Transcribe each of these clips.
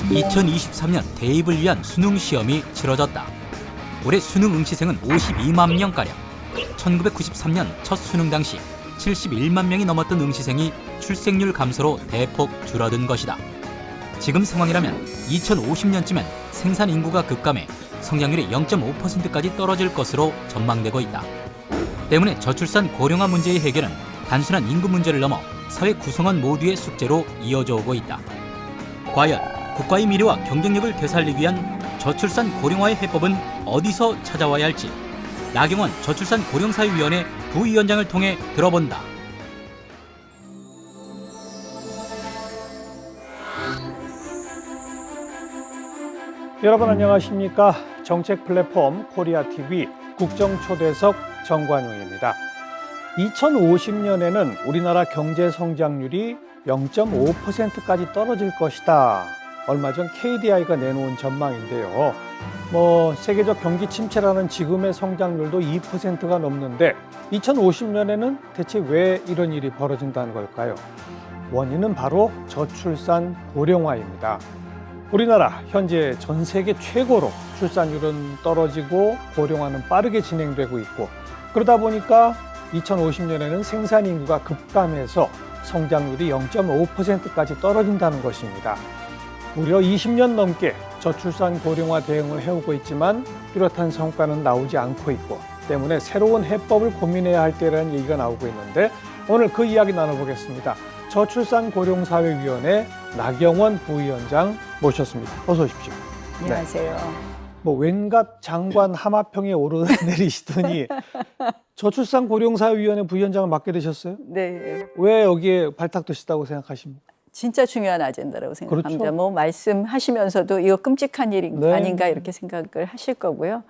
(2023년) 대입을 위한 수능 시험이 치러졌다. 올해 수능 응시생은 52만 명가량. 1993년 첫 수능 당시 71만 명이 넘었던 응시생이 출생률 감소로 대폭 줄어든 것이다. 지금 상황이라면 2050년쯤엔 생산 인구가 급감해 성장률이 0.5%까지 떨어질 것으로 전망되고 있다. 때문에 저출산 고령화 문제의 해결은 단순한 인구 문제를 넘어 사회 구성원 모두의 숙제로 이어져 오고 있다. 과연 국가의 미래와 경쟁력을 되살리기 위한 저출산 고령화의 해법은 어디서 찾아와야 할지 나경원 저출산 고령사회위원회 부위원장을 통해 들어본다. 여러분 안녕하십니까? 정책 플랫폼 코리아TV 국정초대석 정관용입니다. 2050년에는 우리나라 경제 성장률이 0.5%까지 떨어질 것이다. 얼마 전 KDI가 내놓은 전망인데요. 세계적 경기 침체라는 지금의 성장률도 2%가 넘는데 2050년에는 대체 왜 이런 일이 벌어진다는 걸까요? 원인은 바로 저출산 고령화입니다. 우리나라 현재 전 세계 최고로 출산율은 떨어지고 고령화는 빠르게 진행되고 있고 그러다 보니까 2050년에는 생산 인구가 급감해서 성장률이 0.5%까지 떨어진다는 것입니다. 무려 20년 넘게 저출산 고령화 대응을 해오고 있지만 뚜렷한 성과는 나오지 않고 있고 때문에 새로운 해법을 고민해야 할 때라는 얘기가 나오고 있는데 오늘 그 이야기 나눠보겠습니다. 저출산 고령사회위원회 나경원 부위원장 모셨습니다. 어서 오십시오. 안녕하세요. 네. 웬갓 장관 하마평에 오르내리시더니 저출산 고령사회위원회 부위원장을 맡게 되셨어요? 네. 왜 여기에 발탁되시다고 생각하십니까? 진짜 중요한 아젠다라고 생각합니다. 그렇죠? 말씀하시면서도 이거 끔찍한 일이 네. 아닌가 이렇게 생각을 하실 거고요.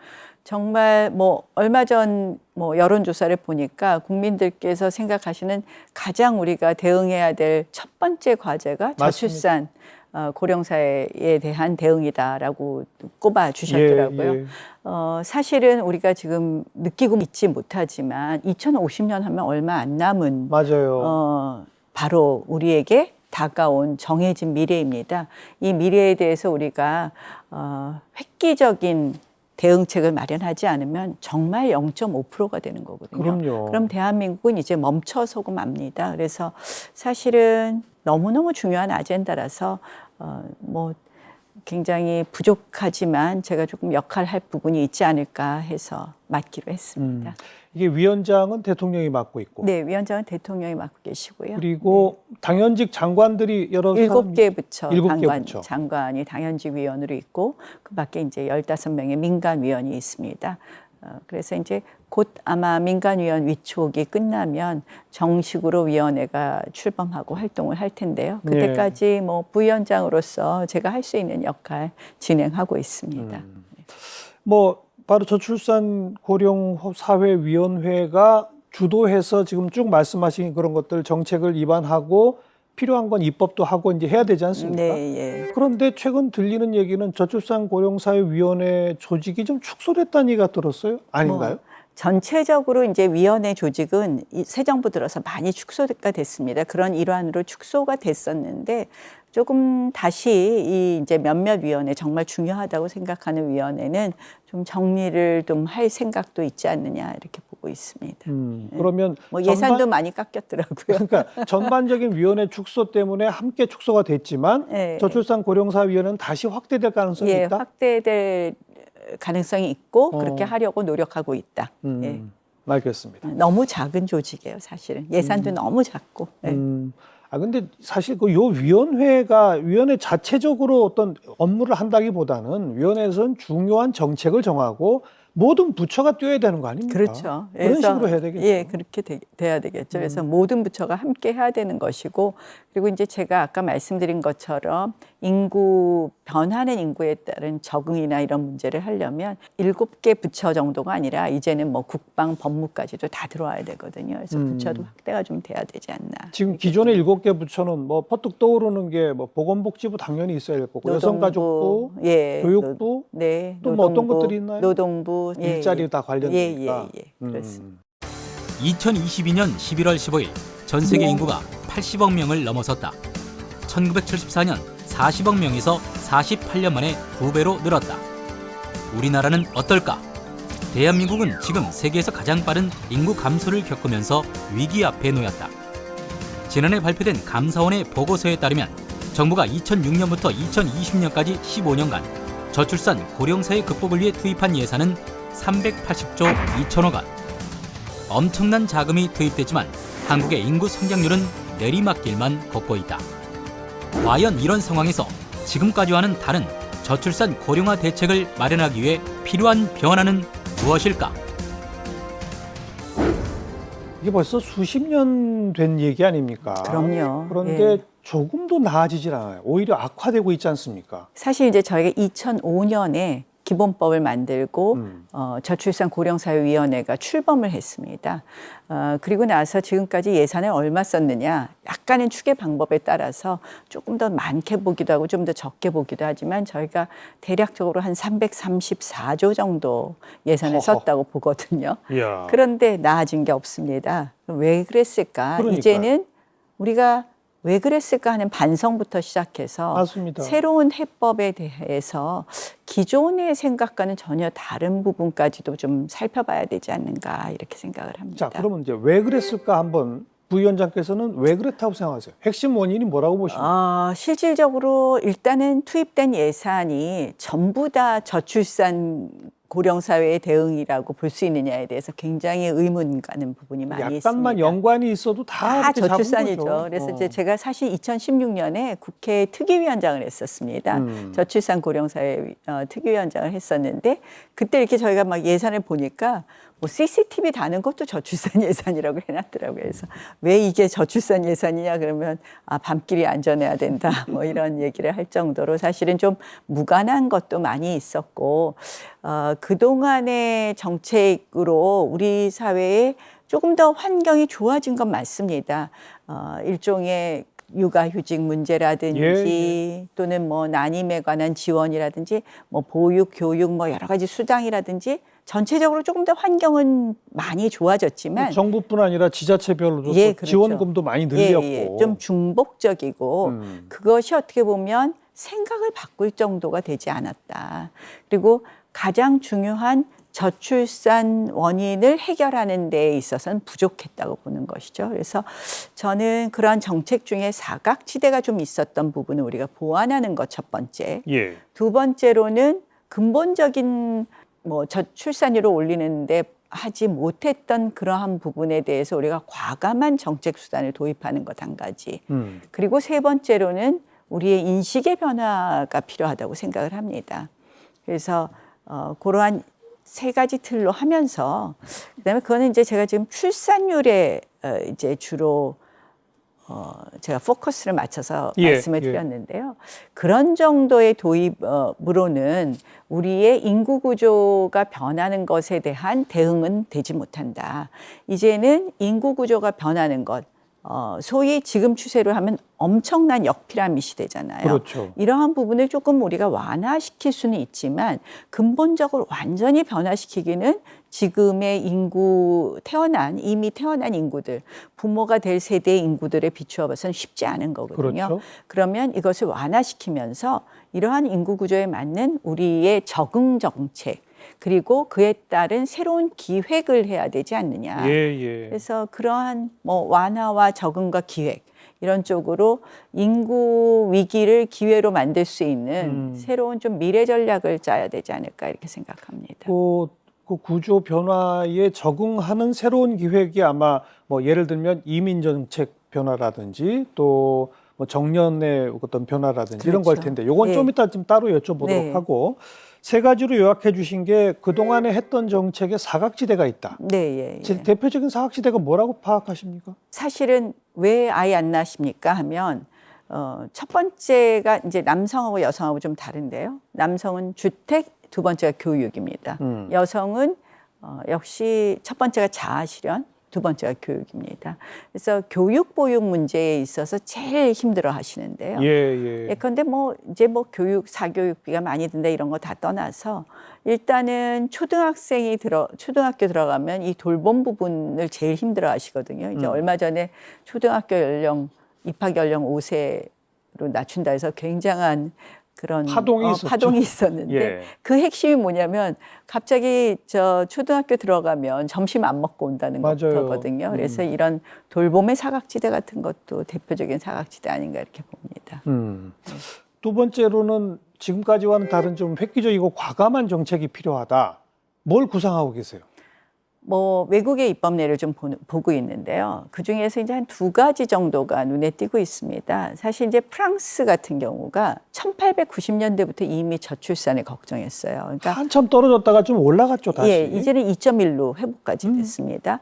정말 얼마 전 여론조사를 보니까 국민들께서 생각하시는 가장 우리가 대응해야 될 첫 번째 과제가 저출산 고령사회에 대한 대응이다라고 꼽아 주셨더라고요. 예. 사실은 우리가 지금 느끼고 있지 못하지만 2050년 하면 얼마 안 남은 맞아요. 바로 우리에게 다가온 정해진 미래입니다. 이 미래에 대해서 우리가 획기적인 대응책을 마련하지 않으면 정말 0.5%가 되는 거거든요. 그럼요. 그럼 대한민국은 이제 멈춰서고 맙니다. 그래서 사실은 너무너무 중요한 아젠다라서 굉장히 부족하지만 제가 조금 역할할 부분이 있지 않을까 해서 맡기로 했습니다. 이게 위원장은 대통령이 맡고 있고 네, 위원장은 대통령이 맡고 계시고요. 그리고 당연직 장관들이 여러 7개 부처 부처. 장관이 당연직 위원으로 있고 그 밖에 이제 15명의 민간 위원이 있습니다. 그래서 이제 곧 아마 민간 위원 위촉이 끝나면 정식으로 위원회가 출범하고 활동을 할 텐데요. 그때까지 부위원장으로서 제가 할 수 있는 역할 진행하고 있습니다. 바로 저출산 고령사회위원회가 주도해서 지금 쭉 말씀하신 그런 것들 정책을 입안하고 필요한 건 입법도 하고 이제 해야 되지 않습니까? 네, 예. 그런데 최근 들리는 얘기는 저출산 고령사회위원회 조직이 좀 축소됐다는 얘기가 들었어요? 아닌가요? 전체적으로 이제 위원회 조직은 새 정부 들어서 많이 축소가 됐습니다. 그런 일환으로 축소가 됐었는데 조금 다시 이 이제 몇몇 위원회 정말 중요하다고 생각하는 위원회는 좀 정리를 좀 할 생각도 있지 않느냐 이렇게 보고 있습니다. 그러면 예산도 많이 깎였더라고요. 그러니까 전반적인 위원회 축소 때문에 함께 축소가 됐지만 네. 저출산 고령사회위원회는 다시 확대될 가능성이 있다? 확대될 가능성이 있고 그렇게 하려고 노력하고 있다. 예. 알겠습니다. 너무 작은 조직이에요, 사실은. 예산도 너무 작고. 네. 근데 사실 위원회 자체적으로 어떤 업무를 한다기보다는 위원회에서는 중요한 정책을 정하고 모든 부처가 뛰어야 되는 거 아닙니까? 그렇죠. 그런 그래서, 식으로 해야 되겠죠. 예, 그렇게 돼야 되겠죠. 그래서 모든 부처가 함께 해야 되는 것이고, 그리고 이제 제가 아까 말씀드린 것처럼 변하는 인구에 따른 적응이나 이런 문제를 하려면 7개 부처 정도가 아니라 이제는 뭐 국방, 법무까지도 다 들어와야 되거든요. 그래서 부처도 확대가 좀 돼야 되지 않나. 지금 기존의 7개 부처는 뭐 퍼뜩 떠오르는 게 뭐 보건복지부 당연히 있어야 될 거고, 여성가족부, 예, 교육부, 네, 또 뭐 어떤 것들이 있나요? 노동부, 일자리 다 관련되니까. 그렇습니다. 2022년 11월 15일 전 세계 인구가 80억 명을 넘어섰다. 1974년 40억 명에서 48년 만에 2배로 늘었다. 우리나라는 어떨까? 대한민국은 지금 세계에서 가장 빠른 인구 감소를 겪으면서 위기 앞에 놓였다. 지난해 발표된 감사원의 보고서에 따르면 정부가 2006년부터 2020년까지 15년간 저출산 고령사회 극복을 위해 투입한 예산은 380조 2천억 원. 엄청난 자금이 투입됐지만 한국의 인구 성장률은 내리막길만 걷고 있다. 과연 이런 상황에서 지금까지와는 다른 저출산 고령화 대책을 마련하기 위해 필요한 변화는 무엇일까? 이게 벌써 수십 년 된 얘기 아닙니까? 그럼요. 그런데 예. 조금도 나아지질 않아요. 오히려 악화되고 있지 않습니까? 사실 이제 저희가 2005년에 기본법을 만들고 저출산 고령사회위원회가 출범을 했습니다. 그리고 나서 지금까지 예산을 얼마 썼느냐, 약간의 추계 방법에 따라서 조금 더 많게 보기도 하고 좀 더 적게 보기도 하지만 저희가 대략적으로 한 334조 정도 예산을 썼다고 보거든요. 이야. 그런데 나아진 게 없습니다. 왜 그랬을까? 그러니까요. 이제는 우리가 왜 그랬을까 하는 반성부터 시작해서 맞습니다. 새로운 해법에 대해서 기존의 생각과는 전혀 다른 부분까지도 좀 살펴봐야 되지 않는가 이렇게 생각을 합니다. 자, 그러면 이제 왜 그랬을까 한번 부위원장께서는 왜 그랬다고 생각하세요? 핵심 원인이 뭐라고 보십니까? 실질적으로 일단은 투입된 예산이 전부 다 저출산 고령사회의 대응이라고 볼 수 있느냐에 대해서 굉장히 의문 가는 부분이 많이 있습니다. 약간만 연관이 있어도 다 이렇게 잡은 저출산이죠. 거죠. 그래서 이제 제가 사실 2016년에 국회 특위위원장을 했었습니다. 저출산 고령사회 특위위원장을 했었는데 그때 이렇게 저희가 막 예산을 보니까 뭐 CCTV 다는 것도 저출산 예산이라고 해놨더라고요. 그래서 왜 이게 저출산 예산이냐 그러면 밤길이 안전해야 된다 뭐 이런 얘기를 할 정도로 사실은 좀 무관한 것도 많이 있었고 그동안의 정책으로 우리 사회에 조금 더 환경이 좋아진 건 맞습니다. 일종의 육아휴직 문제라든지 또는 뭐 난임에 관한 지원이라든지 뭐 보육, 교육 뭐 여러 가지 수당이라든지 전체적으로 조금 더 환경은 많이 좋아졌지만 정부뿐 아니라 지자체별로도 예, 또 그렇죠. 지원금도 많이 늘렸고 좀 중복적이고 그것이 어떻게 보면 생각을 바꿀 정도가 되지 않았다. 그리고 가장 중요한 저출산 원인을 해결하는 데 있어서는 부족했다고 보는 것이죠. 그래서 저는 그러한 정책 중에 사각지대가 좀 있었던 부분을 우리가 보완하는 것 첫 번째. 예. 두 번째로는 근본적인 뭐 저출산율을 올리는데 하지 못했던 그러한 부분에 대해서 우리가 과감한 정책 수단을 도입하는 것 한 가지. 그리고 세 번째로는 우리의 인식의 변화가 필요하다고 생각을 합니다. 그래서 그러한 세 가지 틀로 하면서 그다음에 그거는 이제 제가 지금 출산율에 이제 주로 제가 포커스를 맞춰서 말씀을 드렸는데요. 그런 정도의 도입으로는 우리의 인구 구조가 변하는 것에 대한 대응은 되지 못한다. 이제는 인구 구조가 변하는 것, 소위 지금 추세로 하면 엄청난 역피라밋이 되잖아요. 그렇죠. 이러한 부분을 조금 우리가 완화시킬 수는 있지만 근본적으로 완전히 변화시키기는 지금의 이미 태어난 인구들, 부모가 될 세대의 인구들에 비추어 봐서는 쉽지 않은 거거든요. 그렇죠. 그러면 이것을 완화시키면서 이러한 인구 구조에 맞는 우리의 적응 정책, 그리고 그에 따른 새로운 기획을 해야 되지 않느냐. 그래서 그러한 뭐 완화와 적응과 기획 이런 쪽으로 인구 위기를 기회로 만들 수 있는 새로운 좀 미래 전략을 짜야 되지 않을까 이렇게 생각합니다. 그 구조 변화에 적응하는 새로운 기획이 아마 뭐 예를 들면 이민 정책 변화라든지 또 뭐 정년의 어떤 변화라든지 이런 걸 그렇죠. 텐데 요건 예. 좀 이따 좀 따로 여쭤보도록 네. 하고 세 가지로 요약해 주신 게 그동안에 했던 정책에 사각지대가 있다. 네, 예, 예. 대표적인 사각지대가 뭐라고 파악하십니까? 사실은 왜 아이 안 낳으십니까 하면 첫 번째가 이제 남성하고 여성하고 좀 다른데요. 남성은 주택, 두 번째가 교육입니다. 여성은 역시 첫 번째가 자아실현, 두 번째가 교육입니다. 그래서 교육 보육 문제에 있어서 제일 힘들어 하시는데요. 예. 예컨대 뭐 이제 뭐 교육 사교육비가 많이 든다 이런 거 다 떠나서 일단은 초등학교 들어가면 이 돌봄 부분을 제일 힘들어 하시거든요. 이제 얼마 전에 초등학교 입학 연령 5세로 낮춘다 해서 굉장한 그런 파동이 있었는데 예. 그 핵심이 뭐냐면 갑자기 저 초등학교 들어가면 점심 안 먹고 온다는 거거든요. 그래서 이런 돌봄의 사각지대 같은 것도 대표적인 사각지대 아닌가 이렇게 봅니다. 두 번째로는 지금까지와는 다른 좀 획기적이고 과감한 정책이 필요하다. 뭘 구상하고 계세요? 뭐 외국의 입법례를 좀 보고 있는데요. 그 중에서 이제 한 두 가지 정도가 눈에 띄고 있습니다. 사실 이제 프랑스 같은 경우가 1890년대부터 이미 저출산을 걱정했어요. 그러니까 한참 떨어졌다가 좀 올라갔죠, 다시. 예, 이제는 2.1로 회복까지 됐습니다.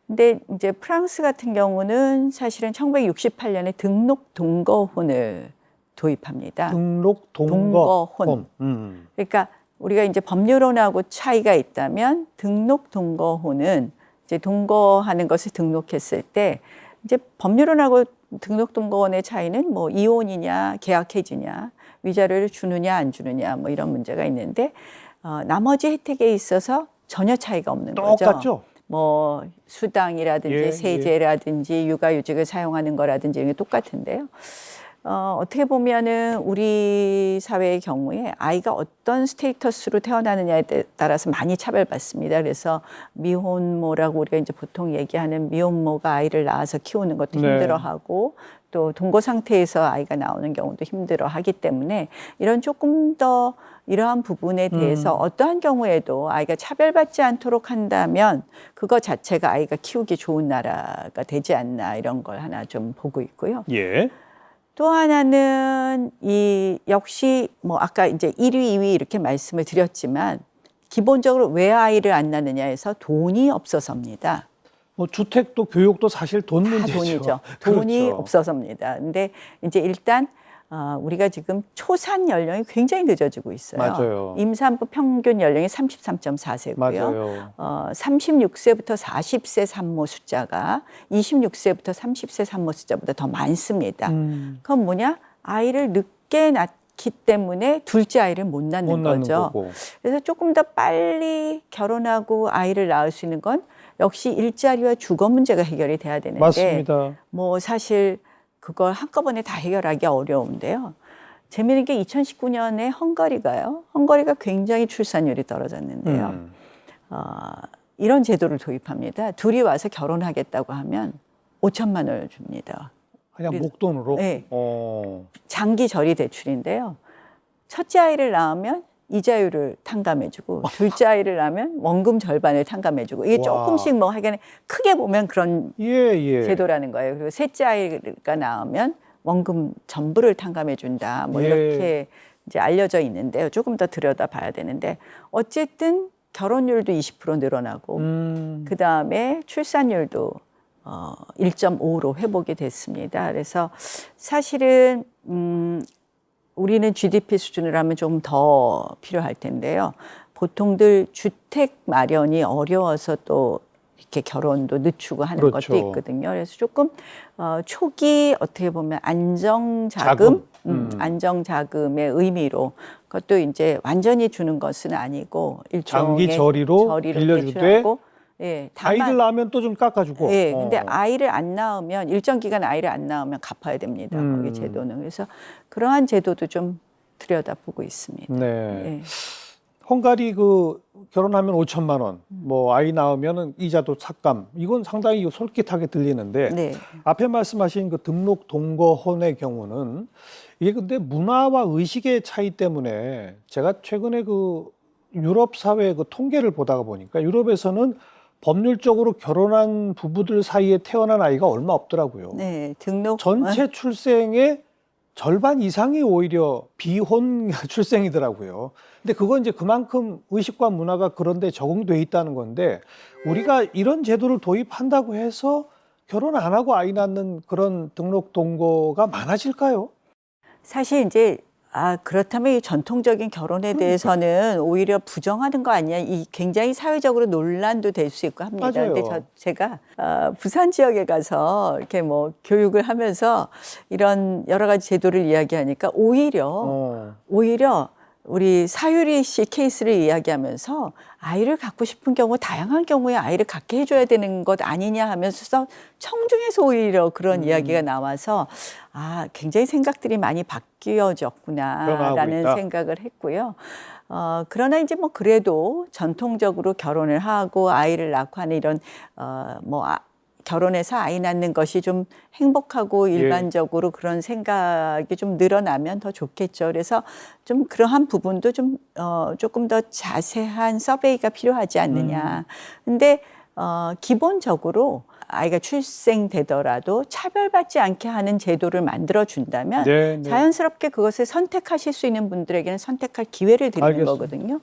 근데 이제 프랑스 같은 경우는 사실은 1968년에 등록 동거혼을 도입합니다. 등록 동거혼. 그러니까 우리가 이제 법률혼하고 차이가 있다면 등록 동거혼은 이제 동거하는 것을 등록했을 때 이제 법률혼하고 등록 동거혼의 차이는 뭐 이혼이냐 계약 해지냐 위자료를 주느냐 안 주느냐 뭐 이런 문제가 있는데 나머지 혜택에 있어서 전혀 차이가 없는 거죠. 똑같죠? 뭐 수당이라든지 세제라든지 육아휴직을 사용하는 거라든지 이런 게 똑같은데요. 어떻게 보면은 우리 사회의 경우에 아이가 어떤 스테이터스로 태어나느냐에 따라서 많이 차별받습니다. 그래서 미혼모라고 우리가 이제 보통 얘기하는 미혼모가 아이를 낳아서 키우는 것도 힘들어하고 또 동거 상태에서 아이가 나오는 경우도 힘들어하기 때문에 이런 조금 더 이러한 부분에 대해서 어떠한 경우에도 아이가 차별받지 않도록 한다면 그거 자체가 아이가 키우기 좋은 나라가 되지 않나 이런 걸 하나 좀 보고 있고요. 예. 또 하나는 역시 뭐 아까 이제 1위, 2위 이렇게 말씀을 드렸지만 기본적으로 왜 아이를 안 낳느냐 해서 돈이 없어서입니다. 뭐 주택도 교육도 사실 돈 다 문제죠. 돈이죠. 돈이 그렇죠. 없어서입니다. 근데 이제 일단 우리가 지금 초산 연령이 굉장히 늦어지고 있어요. 맞아요. 임산부 평균 연령이 33.4세고요. 맞아요. 36세부터 40세 산모 숫자가 26세부터 30세 산모 숫자보다 더 많습니다. 그건 뭐냐? 아이를 늦게 낳기 때문에 둘째 아이를 못 낳는 거죠. 거고. 그래서 조금 더 빨리 결혼하고 아이를 낳을 수 있는 건 역시 일자리와 주거 문제가 해결이 돼야 되는데 맞습니다. 뭐 사실 그걸 한꺼번에 다 해결하기 어려운데요. 재미있는 게 2019년에 헝가리가 굉장히 출산율이 떨어졌는데요. 이런 제도를 도입합니다. 둘이 와서 결혼하겠다고 하면 5천만 원을 줍니다. 그냥 목돈으로? 네. 어. 장기 저리 대출인데요. 첫째 아이를 낳으면 이자율을 탕감해주고 둘째 아이를 낳으면 원금 절반을 탕감해주고 이게 조금씩 뭐 하여간 크게 보면 그런 제도라는 거예요. 그리고 셋째 아이가 낳으면 원금 전부를 탕감해준다. 뭐 이렇게 이제 알려져 있는데요. 조금 더 들여다봐야 되는데 어쨌든 결혼율도 20% 늘어나고 그 다음에 출산율도 1.5로 회복이 됐습니다. 그래서 사실은 우리는 GDP 수준으로 하면 좀 더 필요할 텐데요. 보통들 주택 마련이 어려워서 또 이렇게 결혼도 늦추고 하는 것도 있거든요. 그래서 조금 초기 어떻게 보면 안정자금의 의미로 그것도 이제 완전히 주는 것은 아니고 일종의 장기 저리로 빌려주되 예, 다만, 아이를 낳으면 또 좀 깎아주고. 예, 근데 아이를 안 낳으면 일정 기간 아이를 안 낳으면 갚아야 됩니다. 거기 제도는. 그래서 그러한 제도도 좀 들여다보고 있습니다. 네. 예. 헝가리 결혼하면 5천만 원, 뭐 아이 낳으면은 이자도 삭감. 이건 상당히 솔깃하게 들리는데 네. 앞에 말씀하신 그 등록 동거혼의 경우는 이게 근데 문화와 의식의 차이 때문에 제가 최근에 유럽 사회 통계를 보다가 보니까 유럽에서는 법률적으로 결혼한 부부들 사이에 태어난 아이가 얼마 없더라고요. 네, 등록 전체 출생의 절반 이상이 오히려 비혼 출생이더라고요. 근데 그건 이제 그만큼 의식과 문화가 그런데 적응돼 있다는 건데, 우리가 이런 제도를 도입한다고 해서 결혼 안 하고 아이 낳는 그런 등록 동거가 많아질까요? 사실 이제 그렇다면 이 전통적인 결혼에 대해서는 오히려 부정하는 거 아니야? 이 굉장히 사회적으로 논란도 될 수 있고 합니다. 맞아요. 근데 제가 부산 지역에 가서 이렇게 뭐 교육을 하면서 이런 여러 가지 제도를 이야기하니까 오히려 우리 사유리 씨 케이스를 이야기하면서 아이를 갖고 싶은 경우 다양한 경우에 아이를 갖게 해줘야 되는 것 아니냐 하면서 청중에서 오히려 그런 이야기가 나와서 굉장히 생각들이 많이 바뀌어졌구나라는 생각을 했고요. 그러나 이제 뭐 그래도 전통적으로 결혼을 하고 아이를 낳고 하는 이런 결혼해서 아이 낳는 것이 좀 행복하고 일반적으로 그런 생각이 좀 늘어나면 더 좋겠죠. 그래서 좀 그러한 부분도 좀 조금 더 자세한 서베이가 필요하지 않느냐. 근데 기본적으로 아이가 출생되더라도 차별받지 않게 하는 제도를 만들어 준다면 자연스럽게 그것을 선택하실 수 있는 분들에게는 선택할 기회를 드리는 거거든요.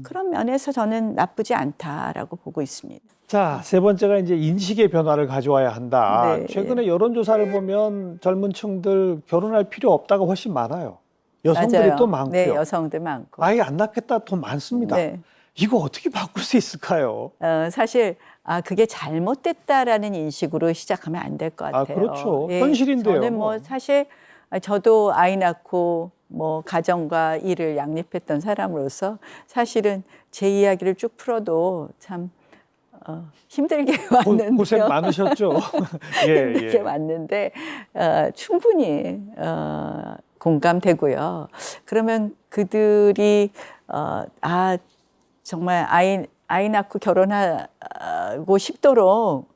그런 면에서 저는 나쁘지 않다라고 보고 있습니다. 자, 세 번째가 이제 인식의 변화를 가져와야 한다. 네. 최근에 여론조사를 보면 젊은 층들 결혼할 필요 없다가 훨씬 많아요. 여성들이 맞아요. 또 많고요. 네, 여성들 많고. 아이 안 낳겠다 더 많습니다. 네. 이거 어떻게 바꿀 수 있을까요? 사실 그게 잘못됐다라는 인식으로 시작하면 안 될 것 같아요. 그렇죠. 현실인데요. 저는 뭐 사실 저도 아이 낳고 뭐 가정과 일을 양립했던 사람으로서 사실은 제 이야기를 쭉 풀어도 참 힘들게 왔는데요. 고생 많으셨죠? 힘들게 왔는데 충분히 공감되고요. 그러면 그들이 정말 아이 낳고 결혼하고 싶도록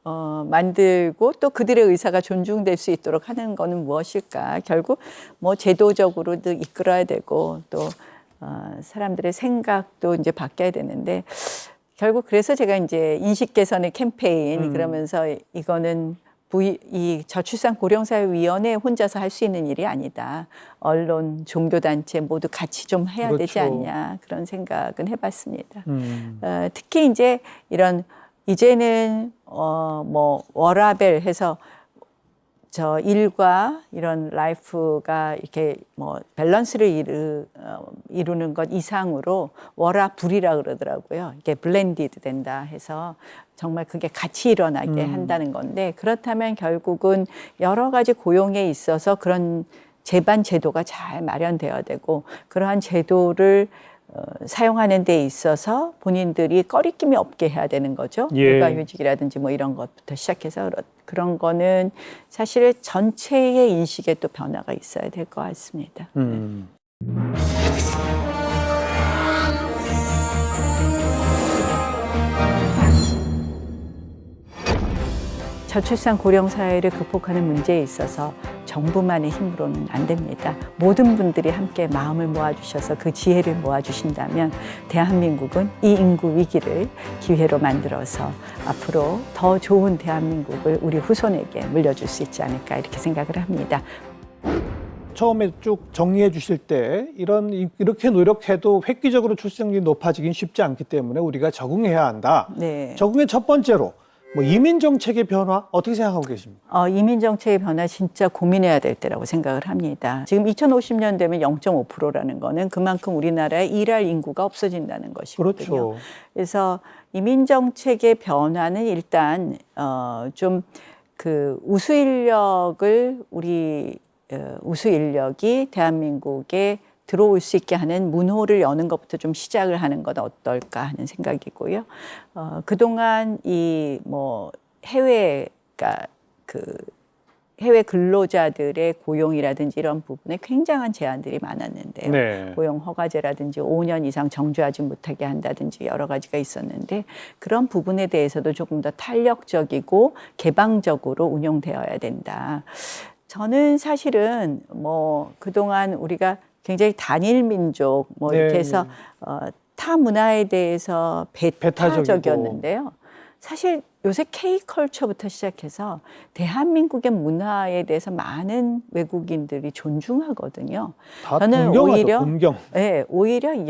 만들고 또 그들의 의사가 존중될 수 있도록 하는 거는 무엇일까? 결국 뭐 제도적으로도 이끌어야 되고 또 사람들의 생각도 이제 바뀌어야 되는데 결국 그래서 제가 이제 인식 개선의 캠페인 그러면서 이거는 이 저출산 고령사회위원회 혼자서 할 수 있는 일이 아니다. 언론, 종교단체 모두 같이 좀 해야 되지 않냐 그런 생각은 해봤습니다. 특히 이제 이제는 뭐 워라밸 해서 저 일과 이런 라이프가 이렇게 뭐 밸런스를 이루는 것 이상으로 워라불이라 그러더라고요. 이게 블렌디드 된다 해서 정말 그게 같이 일어나게 한다는 건데 그렇다면 결국은 여러 가지 고용에 있어서 그런 제반 제도가 잘 마련되어야 되고 그러한 제도를 사용하는 데 있어서 본인들이 꺼리낌이 없게 해야 되는 거죠. 육아휴직이라든지 뭐 이런 것부터 시작해서 그런 거는 사실 전체의 인식에 또 변화가 있어야 될 것 같습니다. 저출산 고령 사회를 극복하는 문제에 있어서 정부만의 힘으로는 안 됩니다. 모든 분들이 함께 마음을 모아주셔서 그 지혜를 모아주신다면 대한민국은 이 인구 위기를 기회로 만들어서 앞으로 더 좋은 대한민국을 우리 후손에게 물려줄 수 있지 않을까 이렇게 생각을 합니다. 처음에 쭉 정리해 주실 때 이렇게 노력해도 획기적으로 출생률이 높아지긴 쉽지 않기 때문에 우리가 적응해야 한다. 네. 적응의 첫 번째로 뭐 이민 정책의 변화 어떻게 생각하고 계십니까? 이민 정책의 변화 진짜 고민해야 될 때라고 생각을 합니다. 지금 2050년 되면 0.5%라는 거는 그만큼 우리나라에 일할 인구가 없어진다는 것이거든요. 그렇죠. 그래서 이민 정책의 변화는 일단 좀 그 우수 인력이 대한민국에 들어올 수 있게 하는 문호를 여는 것부터 좀 시작을 하는 건 어떨까 하는 생각이고요. 그동안 해외 근로자들의 고용이라든지 이런 부분에 굉장한 제한들이 많았는데요. 네. 고용 허가제라든지 5년 이상 정주하지 못하게 한다든지 여러 가지가 있었는데 그런 부분에 대해서도 조금 더 탄력적이고 개방적으로 운용되어야 된다. 저는 사실은 그동안 우리가 굉장히 단일 민족 이렇게 해서 타 문화에 대해서 배타적이었는데요. 사실 요새 K컬처부터 시작해서 대한민국의 문화에 대해서 많은 외국인들이 존중하거든요. 다 저는 동경하죠, 오히려 동경. 네, 오히려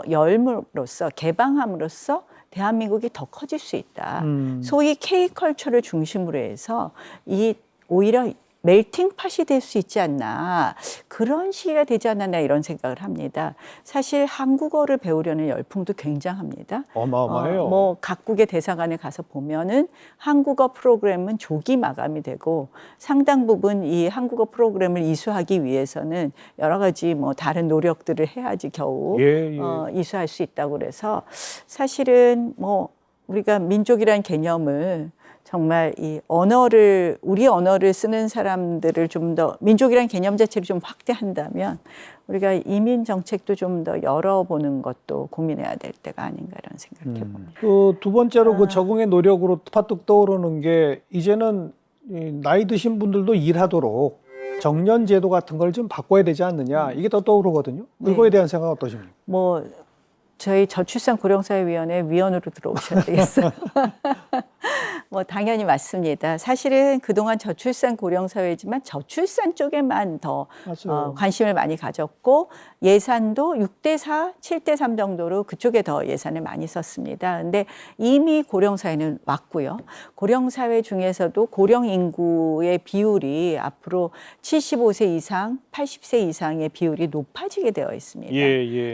열므로써 개방함으로써 대한민국이 더 커질 수 있다. 소위 K컬처를 중심으로 해서 이 오히려 멜팅팟이 될 수 있지 않나, 그런 시기가 되지 않았나 이런 생각을 합니다. 사실 한국어를 배우려는 열풍도 굉장합니다. 어마어마해요. 뭐 각국의 대사관에 가서 보면은 한국어 프로그램은 조기 마감이 되고 상당 부분 이 한국어 프로그램을 이수하기 위해서는 여러 가지 뭐 다른 노력들을 해야지 겨우 예. 이수할 수 있다고 그래서 사실은 뭐 우리가 민족이라는 개념을 정말 이 언어를, 우리 언어를 쓰는 사람들을 좀 더 민족이라는 개념 자체를 좀 확대한다면 우리가 이민 정책도 좀 더 열어보는 것도 고민해야 될 때가 아닌가 이런 생각해 봅니다. 그 두 번째로 그 적응의 노력으로 파뚝 떠오르는 게 이제는 이 나이 드신 분들도 일하도록 정년 제도 같은 걸 좀 바꿔야 되지 않느냐, 이게 더 떠오르거든요. 그거에 대한 생각 어떠십니까? 뭐 저희 저출산 고령사회위원회 위원으로 들어오셔야 되겠어요. 뭐 당연히 맞습니다. 사실은 그동안 저출산 고령사회지만 저출산 쪽에만 더 관심을 많이 가졌고 예산도 6대4, 7대3 정도로 그쪽에 더 예산을 많이 썼습니다. 근데 이미 고령사회는 왔고요. 고령사회 중에서도 고령 인구의 비율이 앞으로 75세 이상, 80세 이상의 비율이 높아지게 되어 있습니다.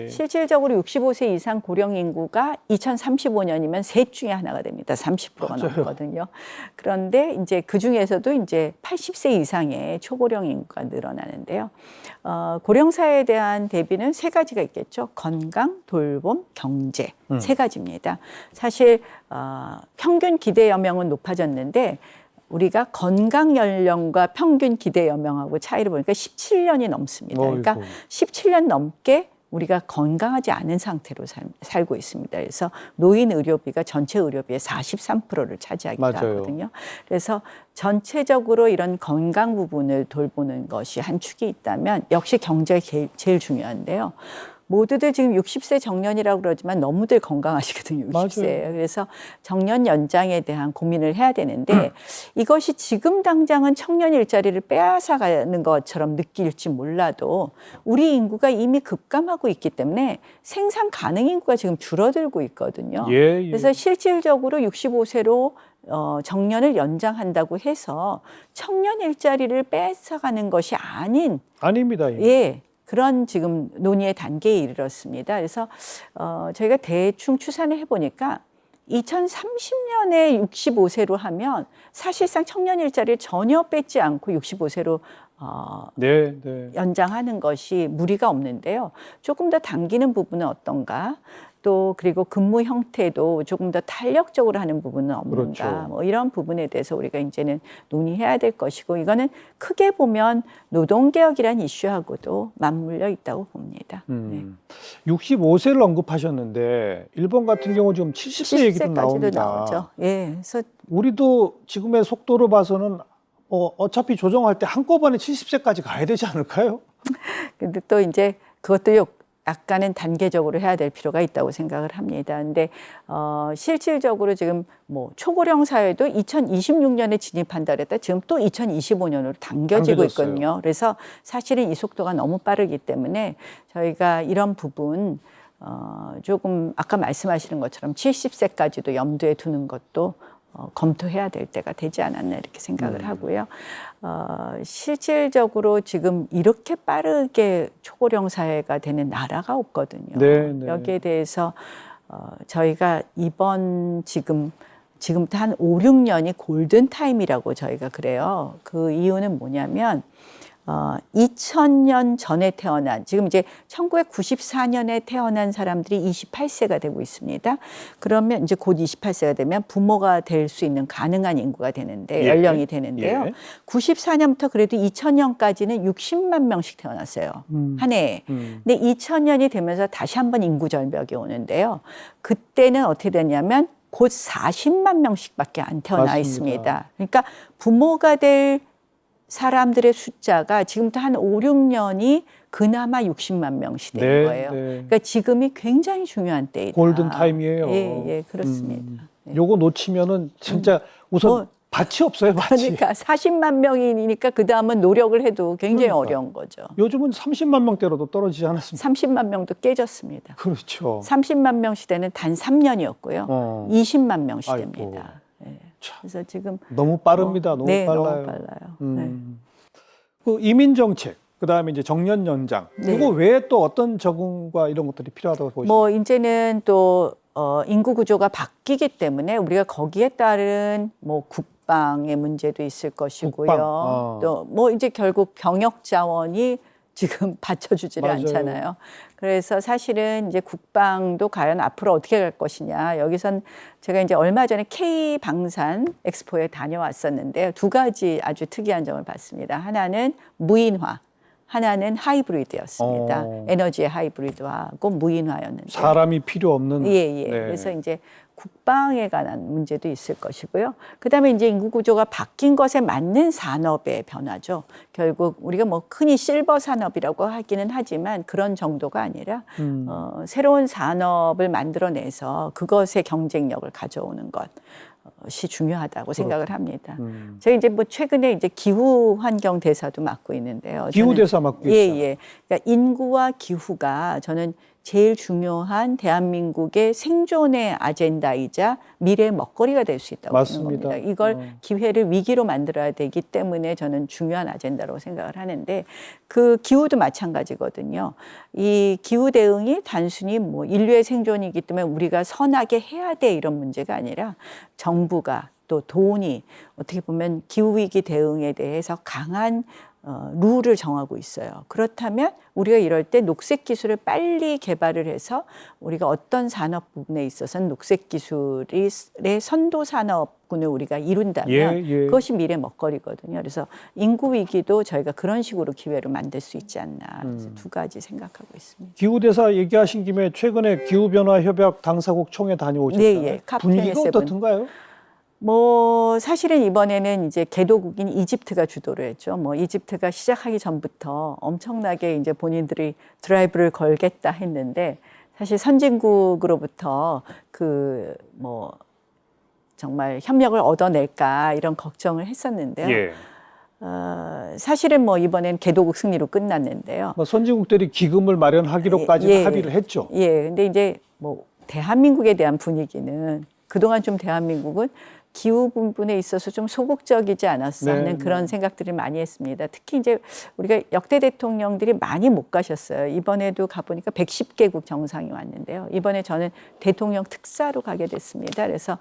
실질적으로 65세 이상 고령 인구가 2035년이면 셋 중에 하나가 됩니다. 30%가 넘거든요. 그런데 이제 그 중에서도 이제 80세 이상의 초고령 인구가 늘어나는데요. 고령사회에 대한 대비는 세 가지가 있겠죠. 건강, 돌봄, 경제. 세 가지입니다. 사실 평균 기대 여명은 높아졌는데 우리가 건강 연령과 평균 기대 여명하고 차이를 보니까 17년이 넘습니다. 그러니까 17년 넘게 우리가 건강하지 않은 상태로 살고 있습니다. 그래서 노인 의료비가 전체 의료비의 43%를 차지하기도 하거든요. 그래서 전체적으로 이런 건강 부분을 돌보는 것이 한 축이 있다면 역시 경제가 제일 중요한데요. 모두들 지금 60세 정년이라고 그러지만 너무들 건강하시거든요. 60세. 그래서 정년 연장에 대한 고민을 해야 되는데 이것이 지금 당장은 청년 일자리를 빼앗아가는 것처럼 느낄지 몰라도 우리 인구가 이미 급감하고 있기 때문에 생산 가능 인구가 지금 줄어들고 있거든요. 그래서 실질적으로 65세로 정년을 연장한다고 해서 청년 일자리를 뺏어가는 것이 아닙니다. 그런 지금 논의의 단계에 이르렀습니다. 그래서 저희가 대충 추산을 해보니까 2030년에 65세로 하면 사실상 청년 일자리를 전혀 뺏지 않고 65세로 연장하는 것이 무리가 없는데요. 조금 더 당기는 부분은 어떤가? 또 그리고 근무 형태도 조금 더 탄력적으로 하는 부분은 없는가? 뭐 이런 부분에 대해서 우리가 이제는 논의해야 될 것이고 이거는 크게 보면 노동개혁이라는 이슈하고도 맞물려 있다고 봅니다. 65세를 언급하셨는데 일본 같은 경우 지금 70세 얘기도 나옵니다. 나오죠. 그래서 우리도 지금의 속도로 봐서는 어차피 조정할 때 한꺼번에 70세까지 가야 되지 않을까요? 근데 또 이제 그것도 약간은 단계적으로 해야 될 필요가 있다고 생각을 합니다. 근데 실질적으로 지금 뭐 초고령 사회도 2026년에 진입한다 그랬다 지금 또 2025년으로 당겨지고 있거든요. 그래서 사실은 이 속도가 너무 빠르기 때문에 저희가 이런 부분 조금 아까 말씀하시는 것처럼 70세까지도 염두에 두는 것도 검토해야 될 때가 되지 않았나 이렇게 생각을 하고요. 실질적으로 지금 이렇게 빠르게 초고령 사회가 되는 나라가 없거든요. 여기에 대해서 저희가 이번 지금부터 한 5, 6년이 골든 타임이라고 저희가 그래요. 그 이유는 뭐냐면 2000년 전에 태어난, 지금 이제 1994년에 태어난 사람들이 28세가 되고 있습니다. 그러면 이제 곧 28세가 되면 부모가 될 수 있는 가능한 인구가 되는데, 연령이 되는데요. 94년부터 그래도 2000년까지는 60만 명씩 태어났어요. 한 해에. 근데 2000년이 되면서 다시 한번 인구 절벽이 오는데요. 그때는 어떻게 되냐면 곧 40만 명씩밖에 안 태어나 있습니다. 그러니까 부모가 될 사람들의 숫자가 지금부터 한 5, 6년이 그나마 60만 명씩 되는 거예요. 그러니까 지금이 굉장히 중요한 때이다. 골든 타임이에요. 그렇습니다. 요거 놓치면은 진짜 우선 뭐, 밭이 없어요, 밭이. 그러니까 40만 명이니까 그 다음은 노력을 해도 굉장히 그러니까. 어려운 거죠. 요즘은 30만 명대로도 떨어지지 않았습니까? 30만 명도 깨졌습니다. 그렇죠. 30만 명 시대는 단 3년이었고요. 20만 명 시대입니다. 네. 그래서 지금 너무 빠릅니다. 너무 네, 빨라요. 너무 빨라요. 그 이민 정책, 그다음에 이제 정년 연장. 네. 이거 외에 또 어떤 적응과 이런 것들이 필요하다고 보십니까? 뭐 이제는 또 인구 구조가 바뀌기 때문에 우리가 거기에 따른 뭐 국방의 문제도 있을 것이고요. 국방, 또 뭐 이제 결국 병역 자원이 지금 받쳐주지를 맞아요. 않잖아요. 그래서 사실은 이제 국방도 과연 앞으로 어떻게 갈 것이냐. 여기선 제가 이제 얼마 전에 K 방산 엑스포에 다녀왔었는데요. 두 가지 아주 특이한 점을 봤습니다. 하나는 무인화. 하나는 하이브리드였습니다. 에너지의 하이브리드하고 무인화였는데. 사람이 필요 없는. 예. 네. 그래서 이제 국방에 관한 문제도 있을 것이고요. 그다음에 이제 인구 구조가 바뀐 것에 맞는 산업의 변화죠. 결국 우리가 뭐 흔히 실버 산업이라고 하기는 하지만 그런 정도가 아니라 새로운 산업을 만들어내서 그것의 경쟁력을 가져오는 것이 중요하다고 생각을 합니다. 제가 이제 뭐 최근에 이제 기후 환경 대사도 맡고 있는데요. 기후 대사 맡고 있어요. 예. 그러니까 인구와 기후가 저는 제일 중요한 대한민국의 생존의 아젠다이자 미래의 먹거리가 될 수 있다고 맞습니다. 생각합니다. 이걸 기회를 위기로 만들어야 되기 때문에 저는 중요한 아젠다라고 생각을 하는데 그 기후도 마찬가지거든요. 이 기후 대응이 단순히 뭐 인류의 생존이기 때문에 우리가 선하게 해야 돼 이런 문제가 아니라 정부가 또 돈이 어떻게 보면 기후위기 대응에 대해서 강한 룰을 정하고 있어요. 그렇다면 우리가 이럴 때 녹색 기술을 빨리 개발을 해서 우리가 어떤 산업 부분에 있어서는 녹색 기술의 선도 산업군을 우리가 이룬다면 그것이 미래 먹거리거든요. 그래서 인구 위기도 저희가 그런 식으로 기회로 만들 수 있지 않나. 그래서 두 가지 생각하고 있습니다. 기후 대사 얘기하신 김에 최근에 기후 변화 협약 당사국 총회 다녀오셨잖아요. 네, 분위기가 COP27. 어떻던가요? 뭐 사실은 이번에는 이제 개도국인 이집트가 주도를 했죠. 뭐 이집트가 시작하기 전부터 엄청나게 이제 본인들이 드라이브를 걸겠다 했는데 사실 선진국으로부터 그 뭐 정말 협력을 얻어낼까 이런 걱정을 했었는데요. 예. 사실은 뭐 이번엔 개도국 승리로 끝났는데요. 뭐 선진국들이 기금을 마련하기로까지 합의를 했죠. 예. 근데 이제 뭐 대한민국에 대한 분위기는 그동안 좀 대한민국은 기후 부분에 있어서 좀 소극적이지 않았어 하는 그런 생각들을 많이 했습니다. 특히 이제 우리가 역대 대통령들이 많이 못 가셨어요. 이번에도 가보니까 110개국 정상이 왔는데요. 이번에 저는 대통령 특사로 가게 됐습니다. 그래서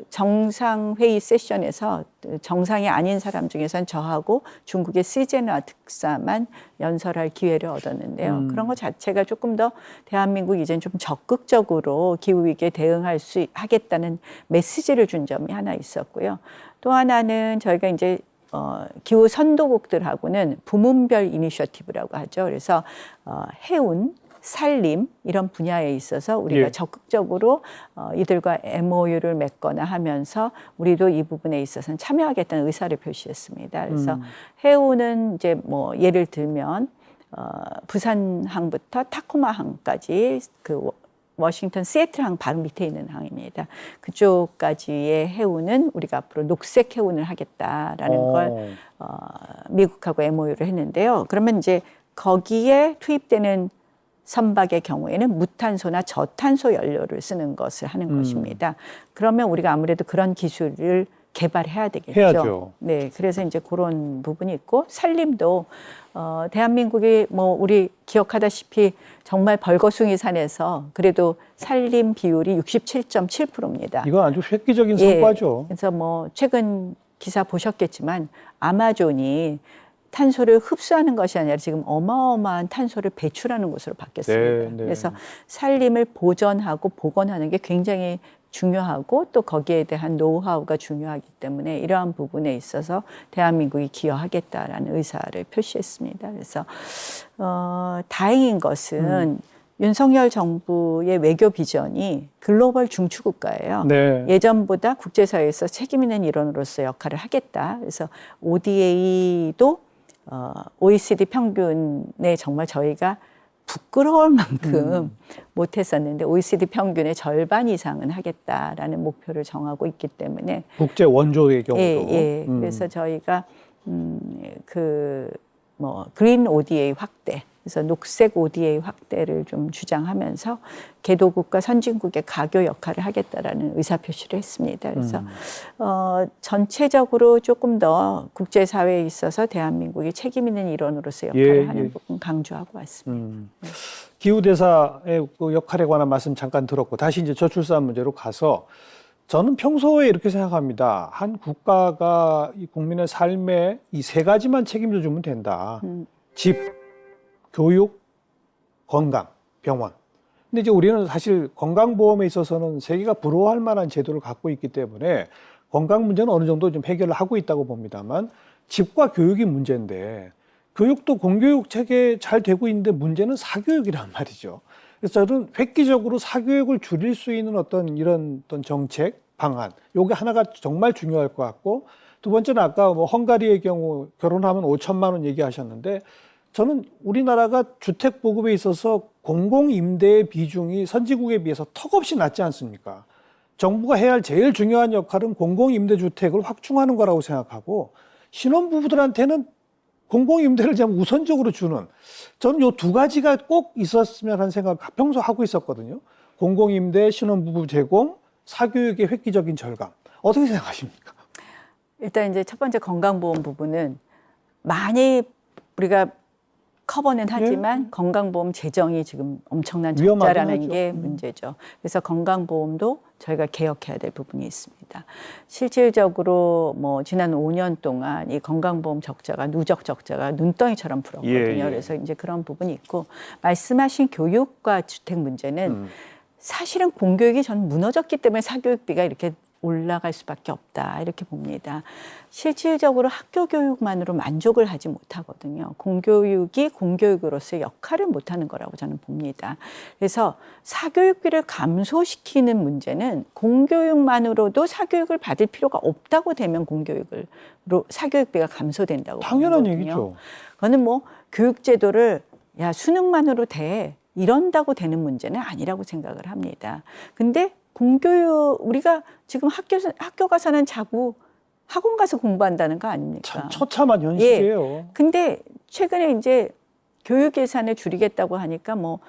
정상회의 세션에서 정상이 아닌 사람 중에서는 저하고 중국의 시제나 특사만 연설할 기회를 얻었는데요. 그런 것 자체가 조금 더 대한민국이 이제는 좀 적극적으로 기후위기에 대응할 수 하겠다는 메시지를 준 점이 하나 있었고요. 또 하나는 저희가 이제 기후 선도국들하고는 부문별 이니셔티브라고 하죠. 그래서 해운, 산림 이런 분야에 있어서 우리가 적극적으로 이들과 MOU를 맺거나 하면서 우리도 이 부분에 있어서는 참여하겠다는 의사를 표시했습니다. 그래서 해운은 이제 뭐 예를 들면 부산항부터 타코마항까지 그 워싱턴 시애틀항 바로 밑에 있는 항입니다. 그쪽까지의 해운은 우리가 앞으로 녹색 해운을 하겠다라는 걸 미국하고 MOU를 했는데요. 그러면 이제 거기에 투입되는 선박의 경우에는 무탄소나 저탄소 연료를 쓰는 것을 하는 것입니다. 그러면 우리가 아무래도 그런 기술을 개발해야 되겠죠. 해야죠. 네, 그래서 이제 그런 부분이 있고 산림도 대한민국이 뭐 우리 기억하다시피 정말 벌거숭이 산에서 그래도 산림 비율이 67.7%입니다. 이건 아주 획기적인 성과죠. 그래서 뭐 최근 기사 보셨겠지만 아마존이 탄소를 흡수하는 것이 아니라 지금 어마어마한 탄소를 배출하는 곳으로 바뀌었습니다. 그래서 산림을 보전하고 복원하는 게 굉장히 중요하고 또 거기에 대한 노하우가 중요하기 때문에 이러한 부분에 있어서 대한민국이 기여하겠다라는 의사를 표시했습니다. 그래서 다행인 것은 윤석열 정부의 외교 비전이 글로벌 중추국가예요. 예전보다 국제사회에서 책임 있는 일원으로서 역할을 하겠다. 그래서 ODA도 OECD 평균에 정말 저희가 부끄러울 만큼 못했었는데 OECD 평균의 절반 이상은 하겠다라는 목표를 정하고 있기 때문에 국제 원조의 경우도. 예. 그래서 저희가 그린 ODA 확대, 그래서 녹색 ODA 확대를 좀 주장하면서 개도국과 선진국의 가교 역할을 하겠다라는 의사표시를 했습니다. 그래서 전체적으로 조금 더 국제사회에 있어서 대한민국이 책임 있는 일원으로서 역할을 하는 부분 강조하고 왔습니다. 기후대사의 그 역할에 관한 말씀 잠깐 들었고 다시 이제 저출산 문제로 가서 저는 평소에 이렇게 생각합니다. 한 국가가 이 국민의 삶에 이 세 가지만 책임져 주면 된다. 집, 교육, 건강, 병원. 근데 이제 우리는 사실 건강보험에 있어서는 세계가 부러워할 만한 제도를 갖고 있기 때문에 건강 문제는 어느 정도 좀 해결을 하고 있다고 봅니다만 집과 교육이 문제인데 교육도 공교육 체계 잘 되고 있는데 문제는 사교육이란 말이죠. 그래서 저는 획기적으로 사교육을 줄일 수 있는 이런 정책, 방안, 요게 하나가 정말 중요할 것 같고 두 번째는 아까 뭐 헝가리의 경우 결혼하면 5천만 원 얘기하셨는데 저는 우리나라가 주택 보급에 있어서 공공임대의 비중이 선진국에 비해서 턱없이 낮지 않습니까? 정부가 해야 할 제일 중요한 역할은 공공임대주택을 확충하는 거라고 생각하고 신혼부부들한테는 공공임대를 좀 우선적으로 주는 저는 요 두 가지가 꼭 있었으면 하는 생각을 평소 하고 있었거든요. 공공임대, 신혼부부 제공, 사교육의 획기적인 절감. 어떻게 생각하십니까? 일단 이제 첫 번째 건강보험 부분은 많이 우리가 커버는 하지만 건강보험 재정이 지금 엄청난 적자라는 게 문제죠. 그래서 건강보험도 저희가 개혁해야 될 부분이 있습니다. 실질적으로 뭐 지난 5년 동안 이 건강보험 적자가 누적 적자가 눈덩이처럼 불었거든요. 그래서 이제 그런 부분이 있고 말씀하신 교육과 주택 문제는 사실은 공교육이 전 무너졌기 때문에 사교육비가 이렇게 올라갈 수밖에 없다 이렇게 봅니다. 실질적으로 학교 교육만으로 만족을 하지 못하거든요. 공교육이 공교육으로서의 역할을 못하는 거라고 저는 봅니다. 그래서 사교육비를 감소시키는 문제는 공교육만으로도 사교육을 받을 필요가 없다고 되면 사교육비가 감소된다고 당연한 보거든요. 얘기죠. 그거는 뭐 교육제도를 야 수능만으로 돼 이런다고 되는 문제는 아니라고 생각을 합니다. 근데 공교육 우리가 지금 학교 가서는 자고 학원 가서 공부한다는 거 아닙니까? 참 처참한 현실이에요. 예. 근데 최근에 이제 교육 예산을 줄이겠다고 하니까 뭐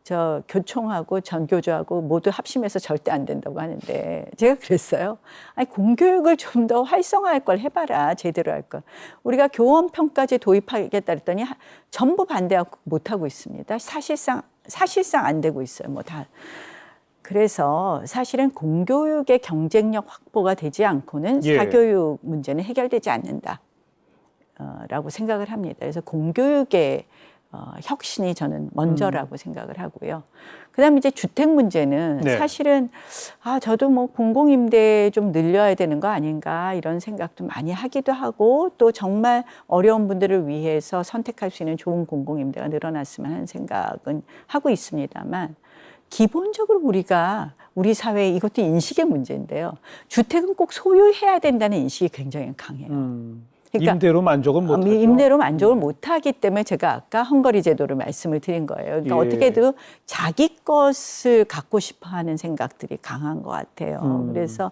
저 교총하고 전교조하고 모두 합심해서 절대 안 된다고 하는데 제가 그랬어요. 아니 공교육을 좀 더 활성화할 걸 해봐라. 제대로 할 걸. 우리가 교원평가제 도입하겠다 그랬더니 전부 반대하고 못하고 있습니다. 사실상 안 되고 있어요. 뭐 다. 그래서 사실은 공교육의 경쟁력 확보가 되지 않고는 사교육 문제는 해결되지 않는다. 라고 생각을 합니다. 그래서 공교육의 혁신이 저는 먼저라고 생각을 하고요. 그다음에 이제 주택 문제는 사실은 저도 뭐 공공임대 좀 늘려야 되는 거 아닌가 이런 생각도 많이 하기도 하고 또 정말 어려운 분들을 위해서 선택할 수 있는 좋은 공공임대가 늘어났으면 하는 생각은 하고 있습니다만 기본적으로 우리 사회에 이것도 인식의 문제인데요. 주택은 꼭 소유해야 된다는 인식이 굉장히 강해요. 그러니까 임대로 만족은 못하죠. 임대로 만족을 못하기 때문에 제가 아까 헝가리 제도를 말씀을 드린 거예요. 그러니까 어떻게든 자기 것을 갖고 싶어하는 생각들이 강한 것 같아요. 그래서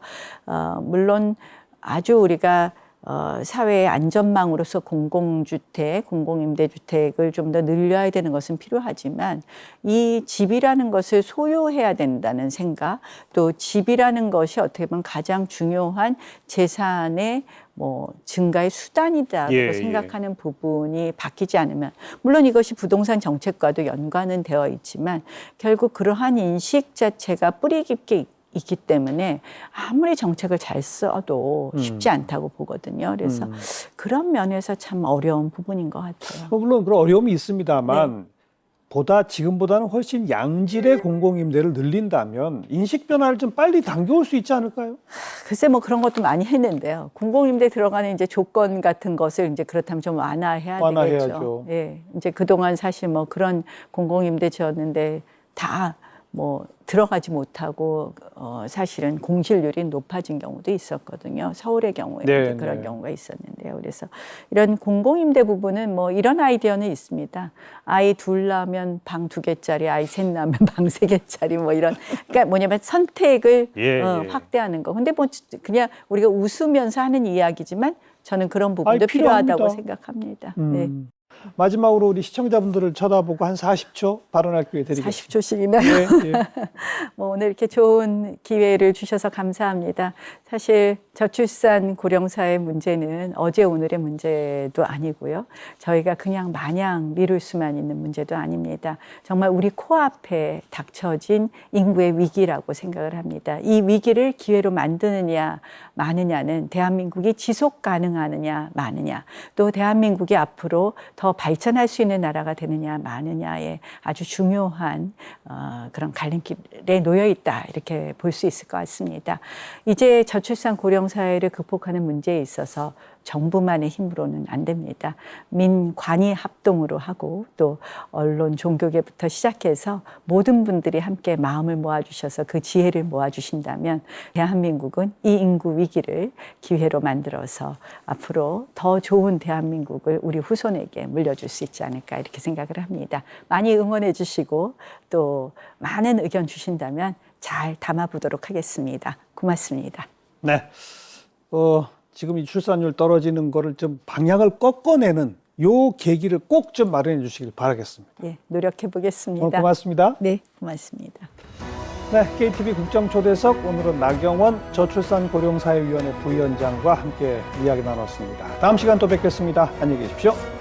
물론 아주 우리가 사회의 안전망으로서 공공주택, 공공임대주택을 좀 더 늘려야 되는 것은 필요하지만 이 집이라는 것을 소유해야 된다는 생각, 또 집이라는 것이 어떻게 보면 가장 중요한 재산의 증가의 수단이다라고 생각하는 부분이 바뀌지 않으면 물론 이것이 부동산 정책과도 연관은 되어 있지만 결국 그러한 인식 자체가 뿌리 깊게 있기 때문에 아무리 정책을 잘 써도 쉽지 않다고 보거든요. 그래서 그런 면에서 참 어려운 부분인 것 같아요. 물론 그런 어려움이 있습니다만 지금보다는 훨씬 양질의 공공임대를 늘린다면 인식 변화를 좀 빨리 당겨올 수 있지 않을까요? 글쎄 그런 것도 많이 했는데요. 공공임대 들어가는 이제 조건 같은 것을 이제 그렇다면 좀 완화해야죠. 예, 이제 그동안 사실 그런 공공임대 지었는데 다 뭐 들어가지 못하고 사실은 공실률이 높아진 경우도 있었거든요. 서울의 경우에 네, 이제 그런 네. 경우가 있었는데요. 그래서 이런 공공임대 부분은 뭐 이런 아이디어는 있습니다. 아이 둘 낳으면 방 2개짜리, 아이 셋 낳으면 방 3개짜리 뭐 이런. 그러니까 뭐냐면 선택을 예. 확대하는 거. 근데 뭐 그냥 우리가 웃으면서 하는 이야기지만 저는 그런 부분도 아이, 필요합니다. 필요하다고 생각합니다. 네. 마지막으로 우리 시청자분들을 쳐다보고 한 40초 발언할 기회 드리겠습니다. 40초씩이나. 예, 예. 뭐 오늘 이렇게 좋은 기회를 주셔서 감사합니다. 사실 저출산 고령사의 문제는 어제 오늘의 문제도 아니고요. 저희가 그냥 마냥 미룰 수만 있는 문제도 아닙니다. 정말 우리 코앞에 닥쳐진 인구의 위기라고 생각을 합니다. 이 위기를 기회로 만드느냐 마느냐는 대한민국이 지속 가능하느냐 마느냐, 또 대한민국이 앞으로 더 발전할 수 있는 나라가 되느냐 마느냐에 아주 중요한 그런 갈림길에 놓여 있다, 이렇게 볼 수 있을 것 같습니다. 이제 저출산 고령 사회를 극복하는 문제에 있어서 정부만의 힘으로는 안 됩니다. 민관이 합동으로 하고 또 언론, 종교계부터 시작해서 모든 분들이 함께 마음을 모아주셔서 그 지혜를 모아주신다면 대한민국은 이 인구 위기를 기회로 만들어서 앞으로 더 좋은 대한민국을 우리 후손에게 물려줄 수 있지 않을까, 이렇게 생각을 합니다. 많이 응원해 주시고 또 많은 의견 주신다면 잘 담아보도록 하겠습니다. 고맙습니다. 네. 지금 이 출산율 떨어지는 거를 좀 방향을 꺾어내는 요 계기를 꼭 좀 마련해 주시길 바라겠습니다. 예, 노력해 보겠습니다. 오늘 고맙습니다. 네, 고맙습니다. 네, KTV 국정초대석, 오늘은 나경원 저출산 고령사회위원회 부위원장과 함께 이야기 나눴습니다. 다음 시간 또 뵙겠습니다. 안녕히 계십시오.